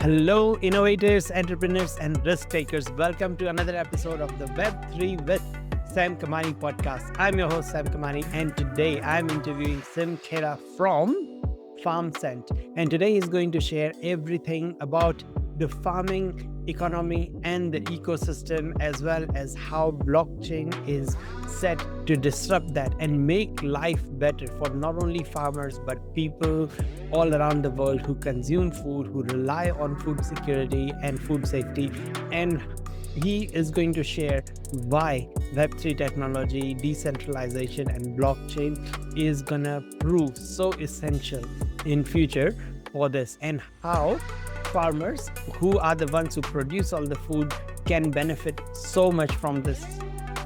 Hello, innovators, entrepreneurs, and risk takers. Welcome to another episode of the Web3 with Sam Kamani podcast. I'm your host, Sam Kamani, and today I'm interviewing Sim Khera from Farmsent. And today he's going to share everything about the farming economy and the ecosystem, as well as how blockchain is set to disrupt that and make life better for not only farmers but people all around the world who consume food, who rely on food security and food safety. And he is going to share why Web3 technology, decentralization, and blockchain is gonna prove so essential in future for this, and how farmers, who are the ones who produce all the food, can benefit so much from this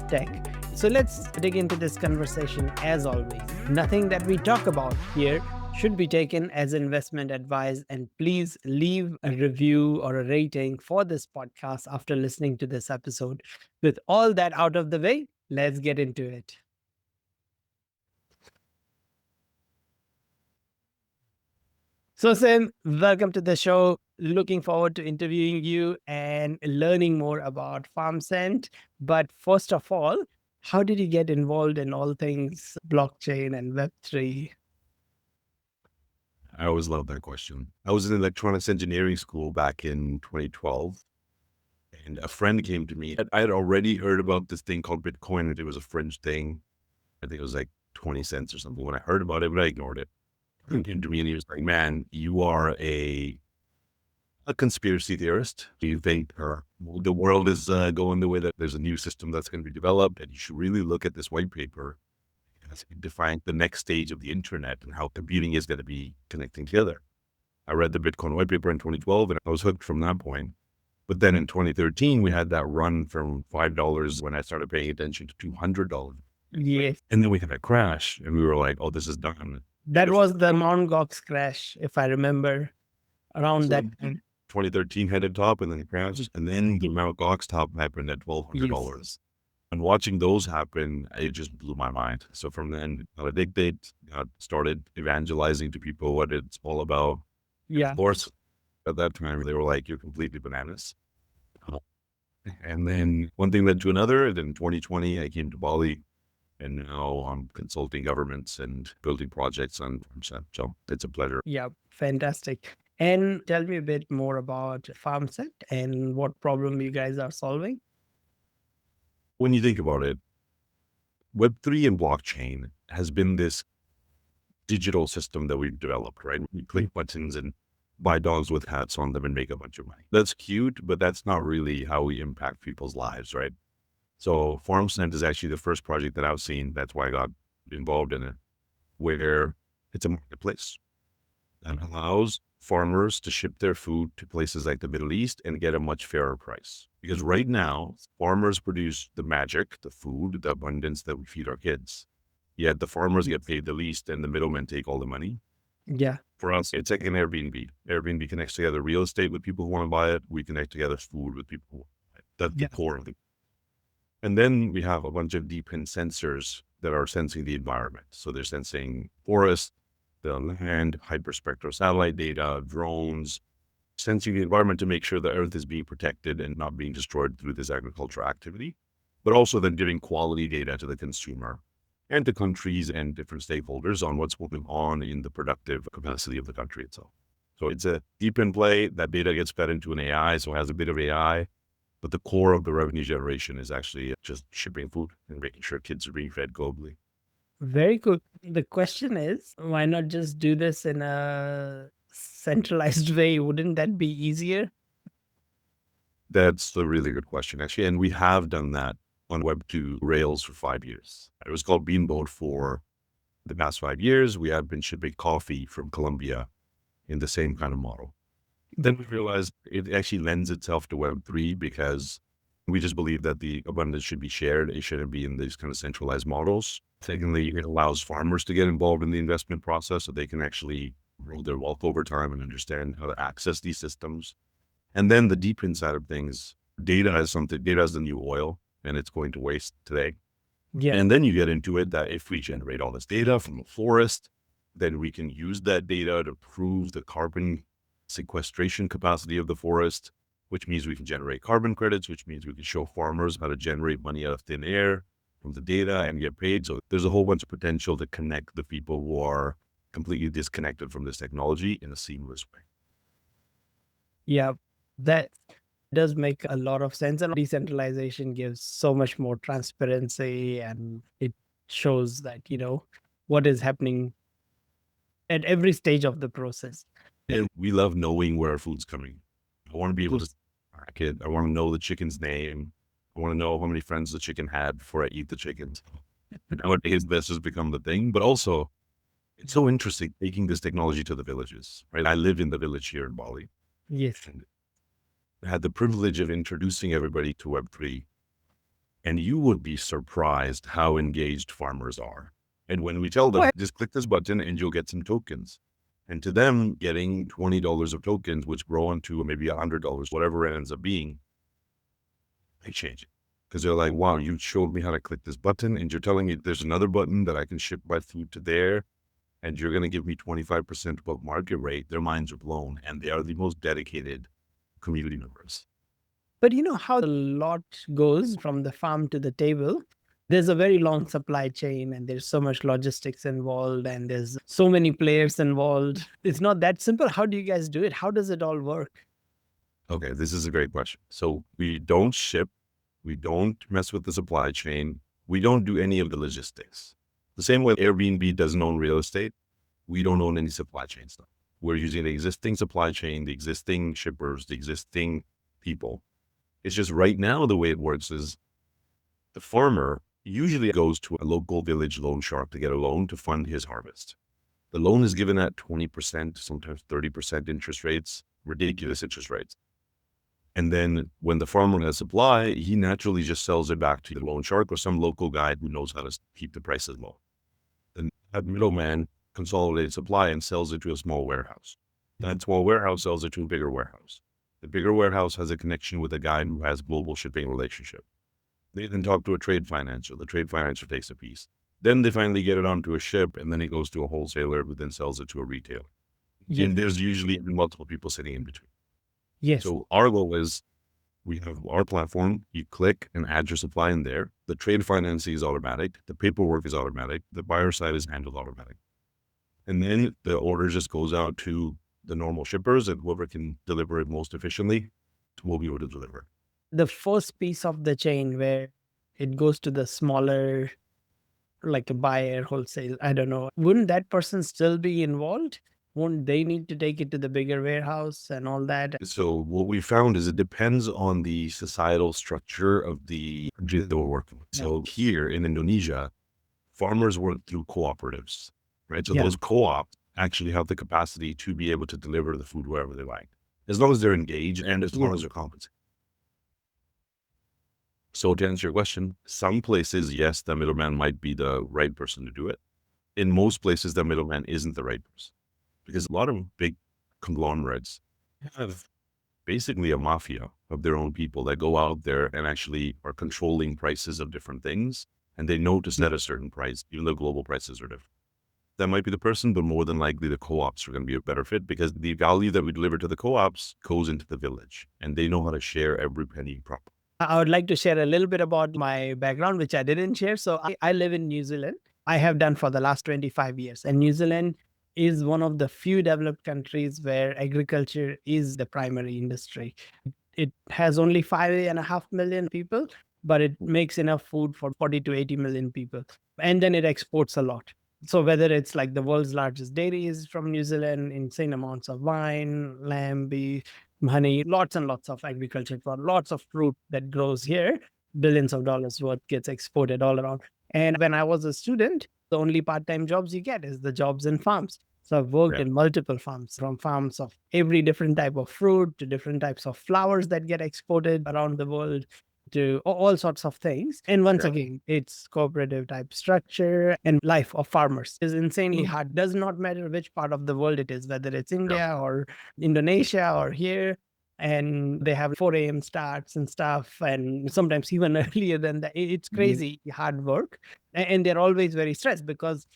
tech. So let's dig into this conversation. As always, nothing that we talk about here should be taken as investment advice, and please leave a review or a rating for this podcast after listening to this episode. With all that out of the way, let's get into it. So, Sam, welcome to the show. Looking forward to interviewing you and learning more about Farmsent. But first of all, how did you get involved in all things blockchain and Web3? I always love that question. I was in electronics engineering school back in 2012, and a friend came to me. I had already heard about this thing called Bitcoin. It was a fringe thing. I think it was like 20 cents or something when I heard about it, but I ignored it. He came to me and he was like, man, you are a conspiracy theorist. You think the world is going the way that there's a new system that's going to be developed, and you should really look at this white paper as it defines the next stage of the internet and how computing is going to be connecting together. I read the Bitcoin white paper in 2012 and I was hooked from that point. But then in 2013, we had that run from $5 when I started paying attention to $200. Yes. And then we had a crash and we were like, oh, this is done. That was the Mt. Gox crash, if I remember, around that time. 2013 headed top and then it crashed. And then the Mt. Gox top happened at $1,200. Yes. And watching those happen, it just blew my mind. So from then, I got addicted, started evangelizing to people what it's all about. Yeah. Of course, at that time, they were like, you're completely bananas. And then one thing led to another. And then 2020, I came to Bali. And now I'm consulting governments and building projects on Farmsent. So it's a pleasure. Yeah, fantastic. And tell me a bit more about Farmsent and what problem you guys are solving. When you think about it, Web3 and blockchain has been this digital system that we've developed, right? We click buttons and buy dogs with hats on them and make a bunch of money. That's cute, but that's not really how we impact people's lives, right? So Farmsent is actually the first project that I've seen. That's why I got involved in it, where it's a marketplace that allows farmers to ship their food to places like the Middle East and get a much fairer price. Because right now, farmers produce the magic, the food, the abundance that we feed our kids. Yet the farmers get paid the least and the middlemen take all the money. Yeah. For us, it's like an Airbnb. Airbnb connects together real estate with people who want to buy it. We connect together food with people who want to buy it. That's the core of it. And then we have a bunch of DePIN sensors that are sensing the environment. So they're sensing forest, the land, hyperspectral satellite data, drones, sensing the environment to make sure the earth is being protected and not being destroyed through this agricultural activity, but also then giving quality data to the consumer and to countries and different stakeholders on what's going on in the productive capacity of the country itself. So it's a DePIN play. That data gets fed into an AI, so it has a bit of AI. But the core of the revenue generation is actually just shipping food and making sure kids are being fed globally. Very cool. The question is, why not just do this in a centralized way? Wouldn't that be easier? That's a really good question, actually. And we have done that on Web2 Rails for 5 years. It was called Beanboat for the past 5 years. We have been shipping coffee from Colombia in the same kind of model. Then we realized it actually lends itself to Web3 because we just believe that the abundance should be shared. It shouldn't be in these kind of centralized models. Secondly, it allows farmers to get involved in the investment process so they can actually grow their wealth over time and understand how to access these systems. And then the deep inside of things, data is the new oil and it's going to waste today. Yeah. And then you get into it that if we generate all this data from a forest, then we can use that data to prove the carbon sequestration capacity of the forest, which means we can generate carbon credits, which means we can show farmers how to generate money out of thin air from the data and get paid. So there's a whole bunch of potential to connect the people who are completely disconnected from this technology in a seamless way. Yeah, that does make a lot of sense. And decentralization gives so much more transparency, and it shows that, what is happening at every stage of the process. And we love knowing where our food's coming. I want to be able to track it. I want to know the chicken's name. I want to know how many friends the chicken had before I eat the chicken. Nowadays, this has become the thing. But also, it's so interesting taking this technology to the villages, right? I live in the village here in Bali. Yes. And I had the privilege of introducing everybody to Web3. And you would be surprised how engaged farmers are. And when we tell them, just click this button and you'll get some tokens. And to them, getting $20 of tokens, which grow into maybe $100, whatever it ends up being, they change it. Because they're like, wow, you showed me how to click this button, and you're telling me there's another button that I can ship my food to there, and you're going to give me 25% above market rate. Their minds are blown, and they are the most dedicated community members. But you know how a lot goes from the farm to the table? There's a very long supply chain, and there's so much logistics involved, and there's so many players involved. It's not that simple. How do you guys do it? How does it all work? Okay, this is a great question. So we don't ship, we don't mess with the supply chain, we don't do any of the logistics. The same way Airbnb doesn't own real estate, we don't own any supply chain stuff. We're using the existing supply chain, the existing shippers, the existing people. It's just right now the way it works is the farmer usually goes to a local village loan shark to get a loan to fund his harvest. The loan is given at 20%, sometimes 30% interest rates, ridiculous interest rates. And then when the farmer has supply, he naturally just sells it back to the loan shark or some local guy who knows how to keep the prices low. Then that middleman consolidates supply and sells it to a small warehouse. That small warehouse sells it to a bigger warehouse. The bigger warehouse has a connection with a guy who has global shipping relationship. They then talk to a trade financier. The trade financier takes a piece. Then they finally get it onto a ship, and then it goes to a wholesaler who then sells it to a retailer. Yes. And there's usually multiple people sitting in between. Yes. So our goal is we have our platform. You click and add your supply in there. The trade financing is automatic. The paperwork is automatic. The buyer side is handled automatic. And then the order just goes out to the normal shippers, and whoever can deliver it most efficiently will be able to deliver. The first piece of the chain where it goes to the smaller, like a buyer, wholesale, I don't know, wouldn't that person still be involved? Won't they need to take it to the bigger warehouse and all that? So what we found is it depends on the societal structure of the country that we're working with. So here in Indonesia, farmers work through cooperatives, right? So those co-ops actually have the capacity to be able to deliver the food wherever they like, as long as they're engaged and as long as they're compensated. So to answer your question, some places, yes, the middleman might be the right person to do it. In most places, the middleman isn't the right person, because a lot of big conglomerates have basically a mafia of their own people that go out there and actually are controlling prices of different things. And they know to set a certain price, even though global prices are different. That might be the person, but more than likely the co-ops are going to be a better fit, because the value that we deliver to the co-ops goes into the village, and they know how to share every penny properly. I would like to share a little bit about my background, which I didn't share. So I live in New Zealand. I have done for the last 25 years. And New Zealand is one of the few developed countries where agriculture is the primary industry. It has only 5.5 million people, but it makes enough food for 40 to 80 million people. And then it exports a lot. So whether it's like the world's largest dairy is from New Zealand, insane amounts of wine, lamb, beef, honey, lots and lots of agriculture, lots of fruit that grows here, billions of dollars worth gets exported all around. And when I was a student, the only part-time jobs you get is the jobs in farms. So I've worked in multiple farms, from farms of every different type of fruit to different types of flowers that get exported around the world, to all sorts of things. And once again, it's cooperative type structure, and life of farmers is insanely hard. Does not matter which part of the world it is, whether it's India or Indonesia or here. And they have 4 a.m. starts and stuff, and sometimes even earlier than that. It's crazy hard work. And they're always very stressed, because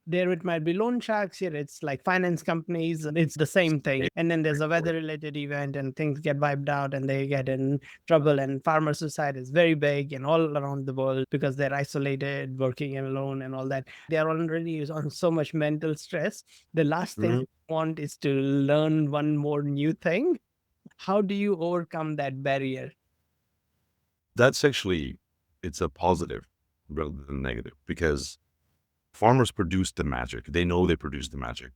There it might be loan sharks. Here it's like finance companies. It's the same thing. And then there's a weather related event and things get wiped out and they get in trouble. And farmer suicide is very big and all around the world because they're isolated, working alone and all that. They are already on so much mental stress. The last thing Mhm. you want is to learn one more new thing. How do you overcome that barrier? That's actually, it's a positive rather than negative because farmers produce the magic. They know they produce the magic.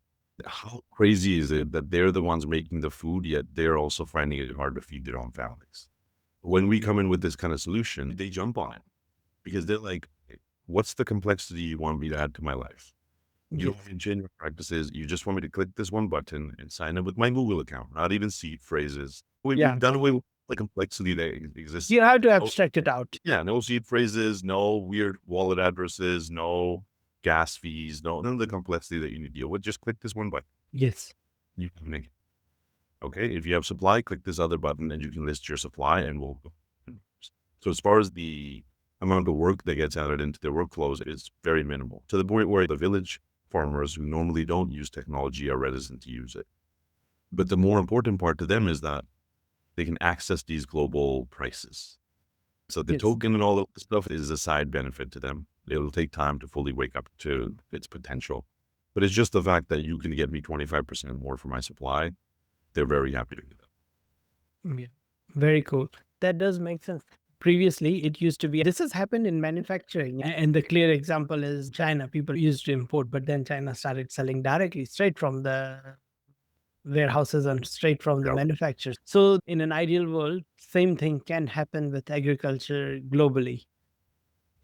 How crazy is it that they're the ones making the food, yet they're also finding it hard to feed their own families? When we come in with this kind of solution, they jump on it because they're like, what's the complexity you want me to add to my life? You Yes. don't want me to change my practices. You just want me to click this one button and sign up with my Google account, not even seed phrases. Yeah. We've done away with the complexity that exists. You have to Oh, abstract it out. yeah, no seed phrases, no weird wallet addresses, no gas fees, none of the complexity that you need to deal with. Just click this one button. Yes. You can make it. Okay, if you have supply, click this other button and you can list your supply and we'll go. So as far as the amount of work that gets added into their workflows, it is very minimal to the point where the village farmers who normally don't use technology are reticent to use it. But the more important part to them is that they can access these global prices. So the Yes. token and all of the stuff is a side benefit to them. It'll take time to fully wake up to its potential. But it's just the fact that you can get me 25% more for my supply. They're very happy to do that. Yeah. Very cool. That does make sense. Previously, it used to be this has happened in manufacturing. And the clear example is China. People used to import, but then China started selling directly straight from the warehouses and straight from the Yep. manufacturers. So, in an ideal world, same thing can happen with agriculture globally.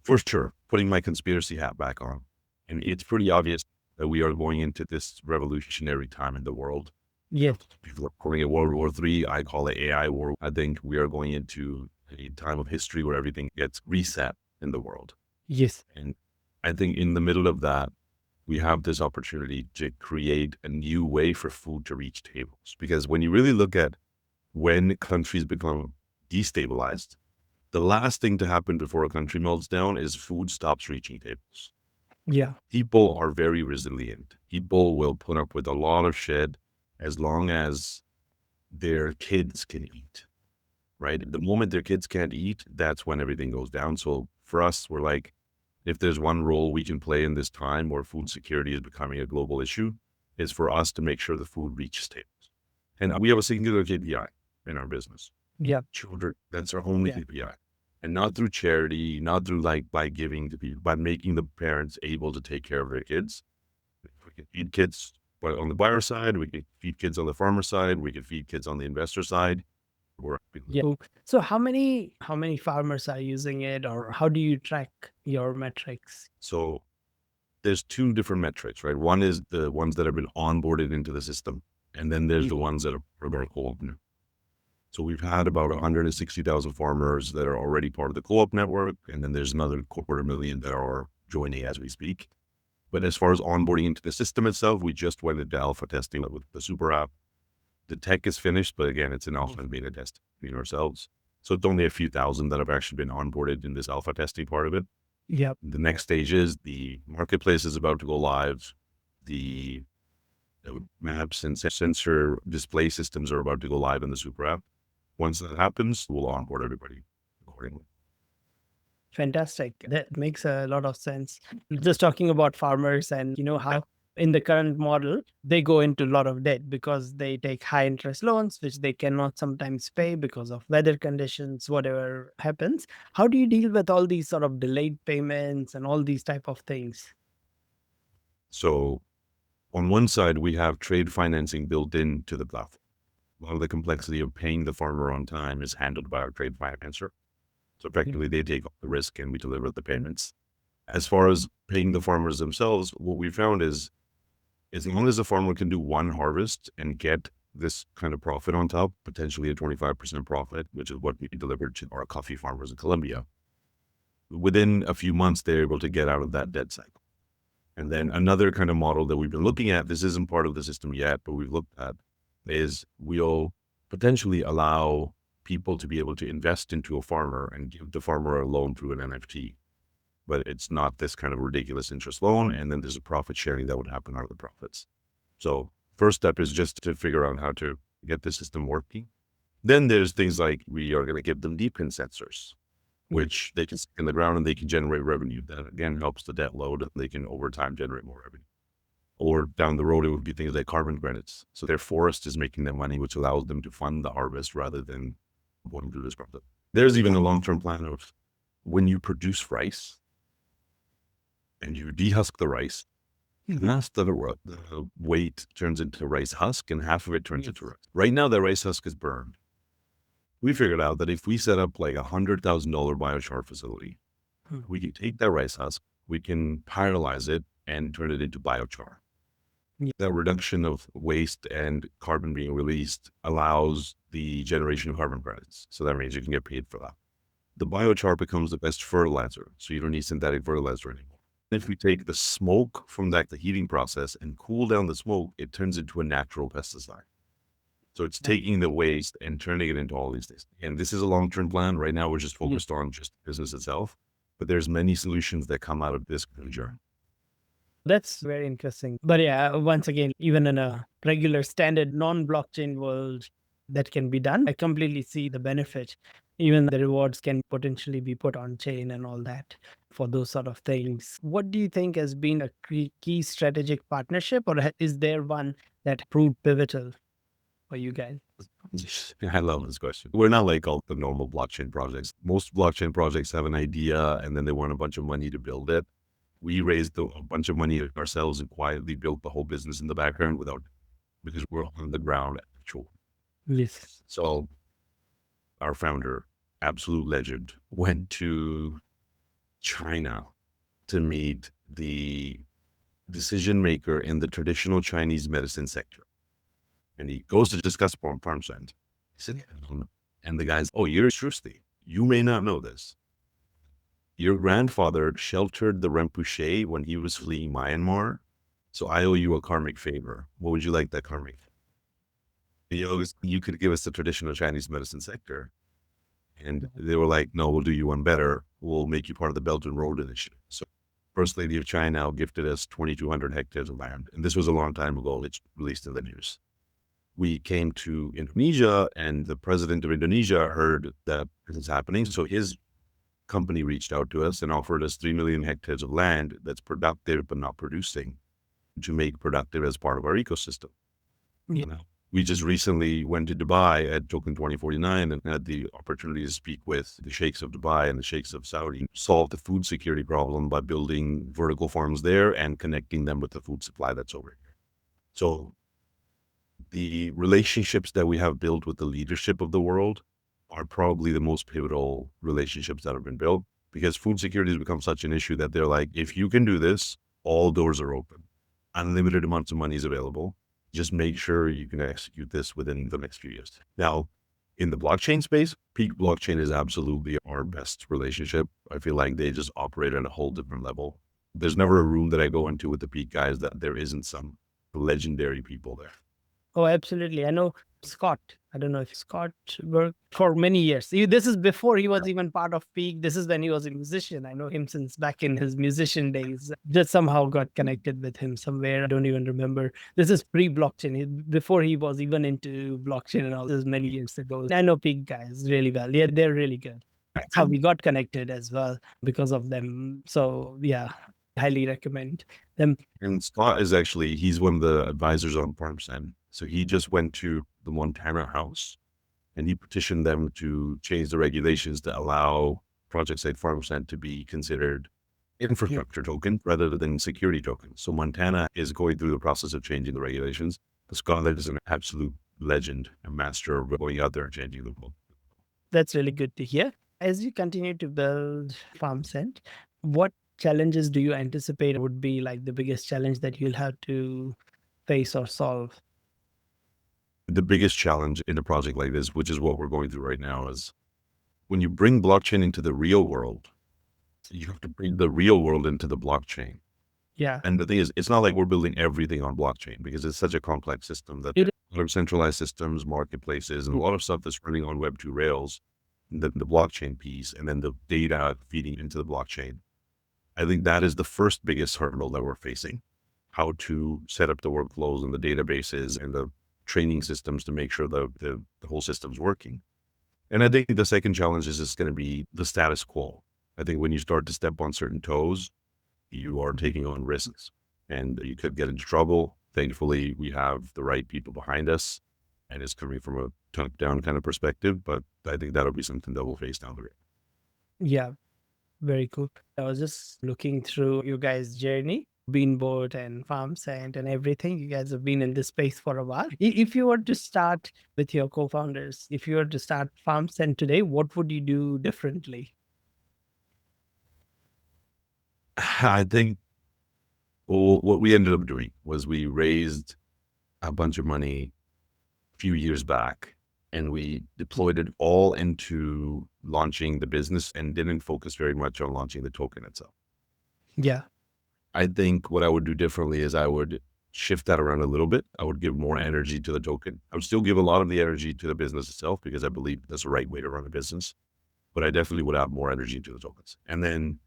For sure, putting my conspiracy hat back on. And it's pretty obvious that we are going into this revolutionary time in the world. Yes. People are calling it World War III. I call it AI war. I think we are going into a time of history where everything gets reset in the world. Yes. And I think in the middle of that, we have this opportunity to create a new way for food to reach tables. Because when you really look at when countries become destabilized, the last thing to happen before a country melts down is food stops reaching tables. Yeah. People are very resilient. People will put up with a lot of shit as long as their kids can eat, right? The moment their kids can't eat, that's when everything goes down. So for us, we're like, if there's one role we can play in this time where food security is becoming a global issue, is for us to make sure the food reaches tables. And we have a singular KPI in our business. Yeah. Children, that's our only Yeah. KPI. And not through charity, not through like by giving to people, by making the parents able to take care of their kids. We can feed kids on the buyer side, we can feed kids on the farmer side, we can feed kids on the investor side. Yeah. Cool. So how many farmers are using it, or how do you track your metrics? So there's two different metrics, right? One is the ones that have been onboarded into the system, and then there's the ones that are our co-op. So we've had about 160,000 farmers that are already part of the co-op network, and then there's another 250,000 that are joining as we speak. But as far as onboarding into the system itself, we just went into alpha testing with the super app. The tech is finished, but again, it's an alpha and beta test between ourselves. So it's only a few thousand that have actually been onboarded in this alpha testing part of it. Yep. The next stage is the marketplace is about to go live. The maps and sensor display systems are about to go live in the super app. Once that happens, we'll onboard everybody accordingly. Fantastic. That makes a lot of sense. Just talking about farmers and how in the current model, they go into a lot of debt because they take high interest loans, which they cannot sometimes pay because of weather conditions, whatever happens. How do you deal with all these sort of delayed payments and all these type of things? So on one side, we have trade financing built into the platform. A lot of the complexity of paying the farmer on time is handled by our trade financer. So effectively, they take the risk and we deliver the payments. As far as paying the farmers themselves, what we found is as long as the farmer can do one harvest and get this kind of profit on top, potentially a 25% profit, which is what we delivered to our coffee farmers in Colombia, within a few months, they're able to get out of that debt cycle. And then another kind of model that we've been looking at, this isn't part of the system yet, but we've looked at, is we'll potentially allow people to be able to invest into a farmer and give the farmer a loan through an NFT. but it's not this kind of ridiculous interest loan. And then there's a profit sharing that would happen out of the profits. So first step is just to figure out how to get the system working. Then there's things like we are going to give them DePIN sensors, which they can stick in the ground and they can generate revenue. That again helps the debt load, and they can over time generate more revenue. Or down the road, it would be things like carbon credits. So their forest is making them money, which allows them to fund the harvest rather than going to disrupt it. There's even a long-term plan of when you produce rice and you dehusk the rice, half the weight turns into rice husk and half of it turns into rice. Right now, the rice husk is burned. We figured out that if we set up like $100,000 biochar facility, we can take that rice husk, we can pyrolyze it and turn it into biochar. That reduction of waste and carbon being released allows the generation of carbon credits. So that means you can get paid for that. The biochar becomes the best fertilizer, so you don't need synthetic fertilizer anymore. If we take the smoke from the heating process and cool down the smoke, it turns into a natural pesticide. So it's taking the waste and turning it into all these things. And this is a long-term plan. Right now, we're just focused on just the business itself, but there's many solutions that come out of this journey. That's very interesting. But yeah, once again, even in a regular standard non-blockchain world, that can be done. I completely see the benefit. Even the rewards can potentially be put on chain and all that for those sort of things. What do you think has been a key strategic partnership, or is there one that proved pivotal for you guys? I love this question. We're not like all the normal blockchain projects. Most blockchain projects have an idea and then they want a bunch of money to build it. We raised a bunch of money ourselves and quietly built the whole business in the background because we're on the ground actually. Yes. So our founder, absolute legend, went to China to meet the decision maker in the traditional Chinese medicine sector. And he goes to discuss Farmsent. He said, I don't know. And the guy's, you're Shrusti. You may not know this. Your grandfather sheltered the Rinpoche when he was fleeing Myanmar. So I owe you a karmic favor. What would you like that karmic favor? You could give us the traditional Chinese medicine sector. And they were like, no, we'll do you one better. We'll make you part of the Belt and Road Initiative. So First Lady of China gifted us 2,200 hectares of land. And this was a long time ago. It's released in the news. We came to Indonesia and the president of Indonesia heard that this is happening. So his company reached out to us and offered us 3 million hectares of land that's productive but not producing to make productive as part of our ecosystem. Yeah. We just recently went to Dubai at Token 2049 and had the opportunity to speak with the sheikhs of Dubai and the sheikhs of Saudi, solve the food security problem by building vertical farms there and connecting them with the food supply that's over here. So the relationships that we have built with the leadership of the world are probably the most pivotal relationships that have been built, because food security has become such an issue that they're like, if you can do this, all doors are open. Unlimited amounts of money is available. Just make sure you can execute this within the next few years. Now, in the blockchain space, Peak Blockchain is absolutely our best relationship. I feel like they just operate at a whole different level. There's never a room that I go into with the Peak guys that there isn't some legendary people there. Oh, absolutely. I know Scott. I don't know if Scott worked for many years. This is before he was even part of Peak. This is when he was a musician. I know him since back in his musician days. Just somehow got connected with him somewhere. I don't even remember. This is pre-blockchain. Before he was even into blockchain and all this many years ago. I know Peak guys really well. Yeah, they're really good. That's how we got connected as well because of them. So yeah, highly recommend them. And Scott is actually, he's one of the advisors on Farmsent. So he just went to the Montana House and he petitioned them to change the regulations to allow projects like Farmsent to be considered infrastructure token rather than security token. So Montana is going through the process of changing the regulations. But Scott is an absolute legend, a master of going out there and changing the world. That's really good to hear. As you continue to build Farmsent, what challenges do you anticipate would be like the biggest challenge that you'll have to face or solve? The biggest challenge in a project like this, which is what we're going through right now, is when you bring blockchain into the real world, you have to bring the real world into the blockchain. Yeah. And the thing is, it's not like we're building everything on blockchain because it's such a complex system that a lot of centralized systems, marketplaces, and a lot of stuff that's running on Web2 rails, the blockchain piece, and then the data feeding into the blockchain. I think that is the first biggest hurdle that we're facing, how to set up the workflows and the databases and the training systems to make sure the whole system's working. And I think the second challenge is just going to be the status quo. I think when you start to step on certain toes, you are taking on risks and you could get into trouble. Thankfully, we have the right people behind us and it's coming from a top-down kind of perspective, but I think that'll be something that we'll face down the road. Yeah, very cool. I was just looking through you guys' journey, Beanboard and Farmsent and everything. You guys have been in this space for a while. If you were to start with your co-founders, if you were to start Farmsent today, what would you do differently? I think what we ended up doing was we raised a bunch of money a few years back and we deployed it all into launching the business and didn't focus very much on launching the token itself. Yeah. I think what I would do differently is I would shift that around a little bit. I would give more energy to the token. I would still give a lot of the energy to the business itself because I believe that's the right way to run a business, but I definitely would have more energy to the tokens. And then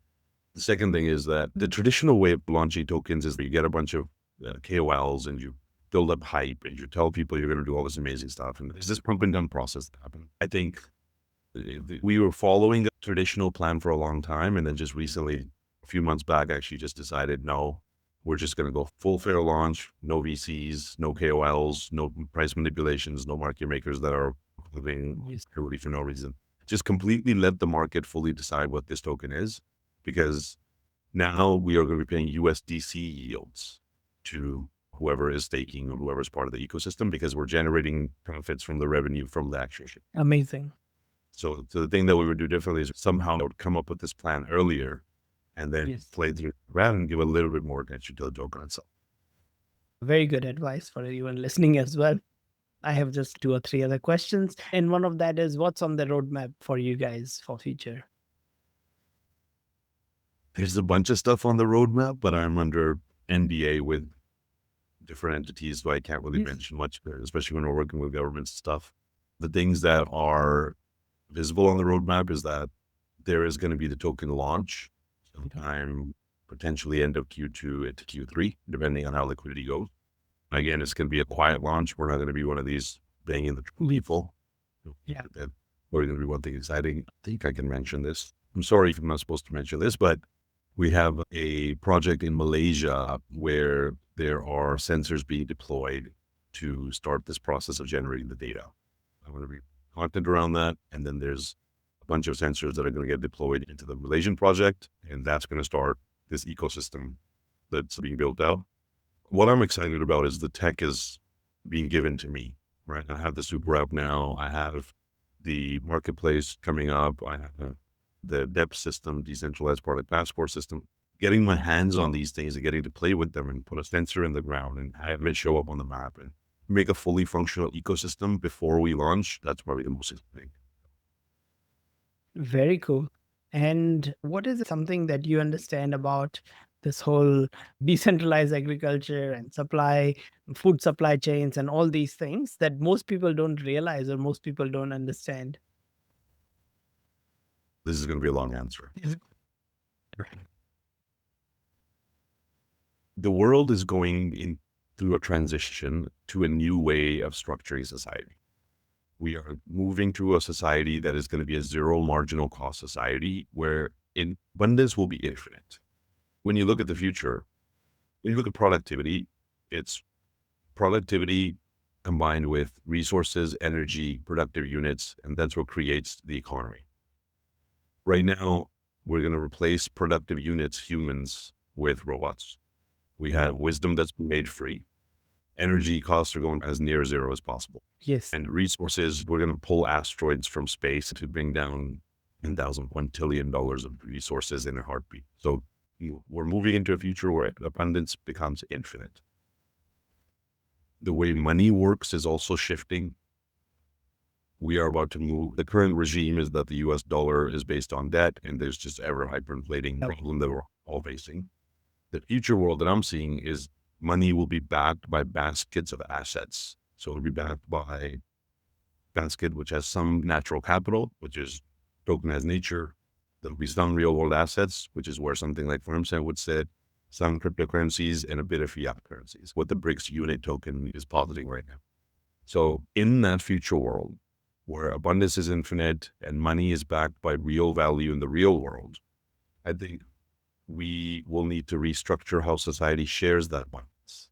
the second thing is that the traditional way of launching tokens is you get a bunch of KOLs and you build up hype and you tell people you're going to do all this amazing stuff. And there's this pump and dump process that happened. I think we were following a traditional plan for a long time. And then just recently, a few months back, actually just decided, no, we're just going to go full fair launch, no VCs, no KOLs, no price manipulations, no market makers that are living really for no reason. Just completely let the market fully decide what this token is, because now we are going to be paying USDC yields to whoever is staking or whoever is part of the ecosystem, because we're generating profits from the revenue from the action. Amazing. So the thing that we would do differently is somehow I would come up with this plan earlier and then play through around and give a little bit more attention to the token itself. Very good advice for anyone listening as well. I have just 2 or 3 other questions. And one of that is, what's on the roadmap for you guys for future? There's a bunch of stuff on the roadmap, but I'm under NDA with different entities, so I can't really mention much, especially when we're working with government stuff. The things that are visible on the roadmap is that there is going to be the token launch sometime potentially end of Q2 into Q3, depending on how liquidity goes. Again, it's going to be a quiet launch. We're not going to be one of these banging the people. Yeah. We're going to be one thing exciting. I think I can mention this. I'm sorry if I'm not supposed to mention this, but we have a project in Malaysia where there are sensors being deployed to start this process of generating the data. I'm going to be content around that. And then there's a bunch of sensors that are going to get deployed into the Malaysian project. And that's going to start this ecosystem that's being built out. What I'm excited about is the tech is being given to me, right? I have the super app now. I have the marketplace coming up. I have the DEP system, decentralized product passport system. Getting my hands on these things and getting to play with them and put a sensor in the ground and have it show up on the map and make a fully functional ecosystem before we launch, that's probably the most exciting. Very cool. And what is something that you understand about this whole decentralized agriculture and food supply chains and all these things that most people don't realize or most people don't understand? This is going to be a long answer. The world is going through a transition to a new way of structuring society. We are moving to a society that is going to be a zero marginal cost society where abundance will be infinite. When you look at the future, when you look at productivity, it's productivity combined with resources, energy, productive units, and that's what creates the economy. Right now, we're going to replace productive units, humans, with robots. We have wisdom that's been made free. Energy costs are going as near zero as possible. Yes. And resources, we're going to pull asteroids from space to bring down $1 trillion of resources in a heartbeat. So we're moving into a future where abundance becomes infinite. The way money works is also shifting. We are about to move. The current regime is that the US dollar is based on debt, and there's just ever hyperinflating problem that we're all facing. The future world that I'm seeing is money will be backed by baskets of assets. So it'll be backed by basket, which has some natural capital, which is tokenized nature, There'll be some real world assets, which is where something like Farmsent would sit, some cryptocurrencies, and a bit of fiat currencies, what the BRICS unit token is positing right now. So in that future world where abundance is infinite and money is backed by real value in the real world, I think we will need to restructure how society shares that abundance.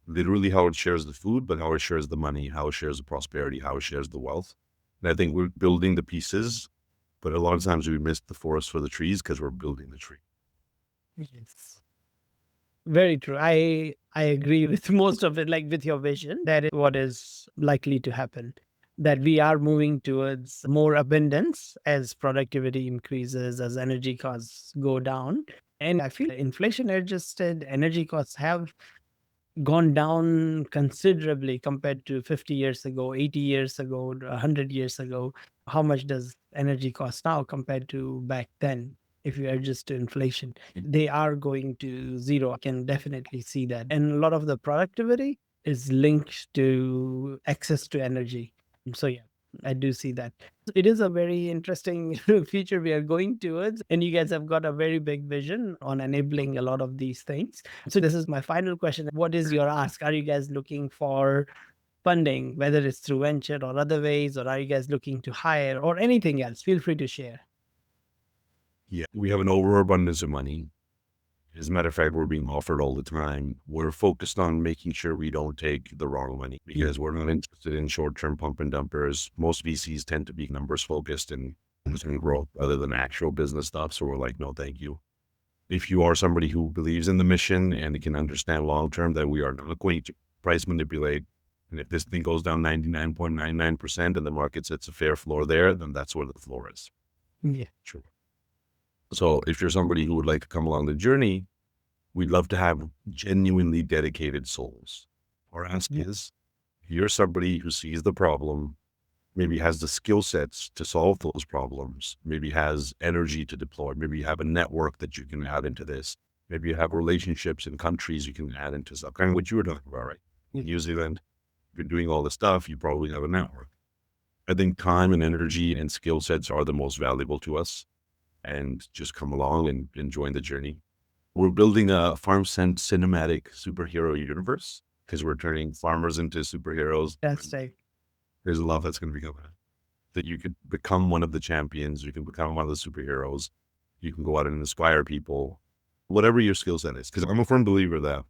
Literally how it shares the food, but how it shares the money, how it shares the prosperity, how it shares the wealth. And I think we're building the pieces, but a lot of times we miss the forest for the trees because we're building the tree. Yes. Very true. I agree with most of it, like with your vision, that is what is likely to happen. That we are moving towards more abundance as productivity increases, as energy costs go down. And I feel inflation adjusted energy costs have gone down considerably compared to 50 years ago, 80 years ago, 100 years ago. How much does energy cost now compared to back then? If you adjust to inflation, they are going to zero. I can definitely see that. And a lot of the productivity is linked to access to energy. So yeah, I do see that. It is a very interesting future we are going towards. And you guys have got a very big vision on enabling a lot of these things. So this is my final question. What is your ask? Are you guys looking for funding, whether it's through venture or other ways, or are you guys looking to hire or anything else? Feel free to share. Yeah, we have an overabundance of money. As a matter of fact, we're being offered all the time. We're focused on making sure we don't take the wrong money because we're not interested in short-term pump and dumpers. Most VCs tend to be numbers focused and growth rather than actual business stuff. So we're like, no, thank you. If you are somebody who believes in the mission and can understand long-term that we are not going to price manipulate, and if this thing goes down 99.99% and the market sets a fair floor there, then that's where the floor is. Yeah. Sure. So if you're somebody who would like to come along the journey, we'd love to have genuinely dedicated souls. Our ask is, if you're somebody who sees the problem, maybe has the skill sets to solve those problems, maybe has energy to deploy, maybe you have a network that you can add into this, maybe you have relationships in countries you can add into stuff, kind of what you were talking about, right? In New Zealand, if you're doing all this stuff, you probably have a network. I think time and energy and skill sets are the most valuable to us. And just come along and join the journey. We're building a Farmsent cinematic superhero universe because we're turning farmers into superheroes. That's right. There's a lot that's going to be coming out. That you could become one of the champions, you can become one of the superheroes, you can go out and inspire people, whatever your skill set is. Because I'm a firm believer that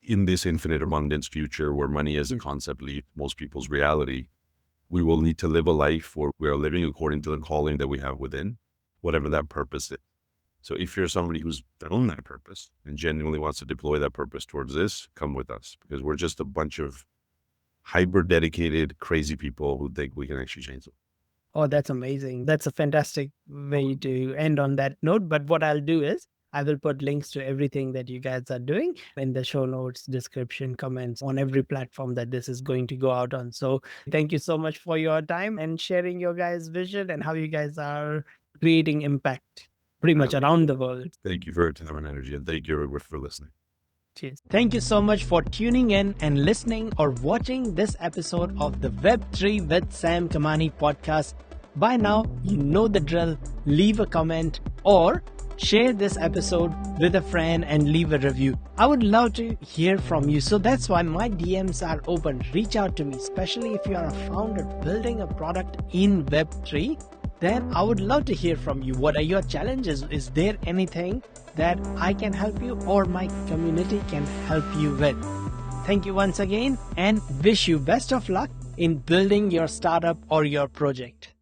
in this infinite abundance future where money as a concept leaves most people's reality, we will need to live a life where we are living according to the calling that we have within, whatever that purpose is. So if you're somebody who's found that purpose and genuinely wants to deploy that purpose towards this, come with us because we're just a bunch of hyper dedicated, crazy people who think we can actually change them. Oh, that's amazing. That's a fantastic way to end on that note. But what I'll do is I will put links to everything that you guys are doing in the show notes, description, comments on every platform that this is going to go out on. So thank you so much for your time and sharing your guys' vision and how you guys are creating impact pretty much around the world. Thank you for your time and energy, and thank you for listening. Cheers. Thank you so much for tuning in and listening or watching this episode of the Web3 with Sam Kamani podcast. By now, you know the drill. Leave a comment or share this episode with a friend and leave a review. I would love to hear from you. So that's why my DMs are open. Reach out to me, especially if you are a founder building a product in Web3. Then I would love to hear from you. What are your challenges? Is there anything that I can help you or my community can help you with? Thank you once again and wish you best of luck in building your startup or your project.